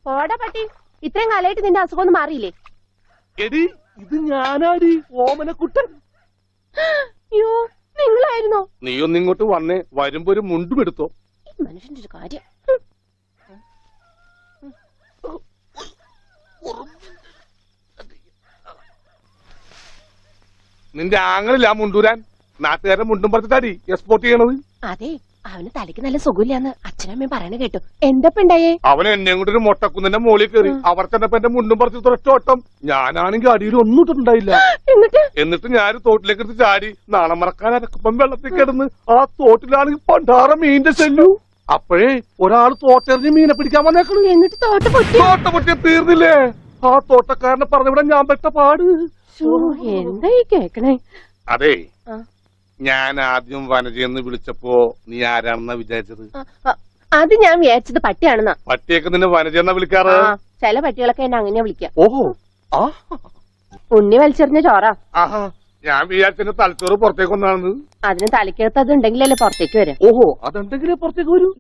പോടാ പട്ടി, ഇത്രയും കാലമായിട്ട് നിന്റെ അസുഖം ഒന്നും മാറിയില്ലേ? എടി ഇത് ഞാനാടി, ഓമനക്കുട്ടൻ. അയ്യോ, നിങ്ങളായിരുന്നോ? നീ ഒന്നിങ്ങോട്ട് വന്നേ, വരുമ്പോ ഒരു മുണ്ടും എടുത്തോ. ഈ മനുഷ്യന്റെ ഒരു കാര്യം. നിന്റെ ആങ്ങളില്ല മുണ്ടൂരാൻ, നാട്ടുകാരെ മുണ്ടും പറിച്ചിട്ടാടി എക്സ്പോർട്ട് ചെയ്യണത്. അതെ, അവന് തലയ്ക്ക് നല്ല സുഖമില്ലാന്ന് അച്ഛനമ്മയും പറയണ കേട്ടു. എന്തപ്പ ഉണ്ടായേ? അവൻ എന്നെ കൊണ്ട് ഒരു മൊട്ടക്കുന്നിന്റെ മോളിൽ കയറി അവർ ചെന്നപ്പോ എന്റെ മുണ്ടും പറിച്ച് ഒറ്റോട്ടം. ഞാനാണെങ്കിൽ അടിയിൽ ഒന്നും ഇട്ടിട്ടുണ്ടായില്ല. എന്നിട്ട് ഞാൻ തോട്ടിലേക്ക് എടുത്ത് ചാടി നാണം മറക്കാൻ അരക്കപ്പം വെള്ളത്തിൽ കിടന്ന് ആ തോട്ടിലാണെങ്കിൽ പണ്ടാറ മീനിന്റെ ചെല്ലു. അപ്പോഴേ ഒരാൾ തോട്ടെറിഞ്ഞ് മീനെ പിടിക്കാൻ വന്നേക്കണു. എന്നിട്ട് തോട്ട പൊട്ടിയ തീർന്നില്ലേ? ആ തോട്ടക്കാരനെ പറഞ്ഞവിടെ ഞാൻ പെട്ട പാട്. എന്തായി കേക്കണേ? അതെ, ഞാൻ ആദ്യം വനജയെന്ന് വിളിച്ചപ്പോ നീ ആരാണെന്നാ വിചാരിച്ചത്? അത് ഞാൻ വിചാരിച്ചത് പട്ടിയാണെന്നാ. പട്ടിയൊക്കെ നിന്നെ വനജയെന്നാ വിളിക്കാറ്? ചില പട്ടികളൊക്കെ എന്നെ അങ്ങനെയാ വിളിക്കാം. ഓഹോ, ആ ഉണ്ണി വലിച്ചെറിഞ്ഞ ചോറ. ആഹാ, ഞാൻ വിചാരിച്ചെന്റെ തലച്ചോറ് പുറത്തേക്ക് ഒന്നാണെന്ന്. അതിന് തലയ്ക്കകത്ത് അത് ഉണ്ടെങ്കിലല്ലേ പുറത്തേക്ക് വരാം. ഓഹോ, അതുണ്ടെങ്കിലേ പുറത്തേക്ക് വരൂ.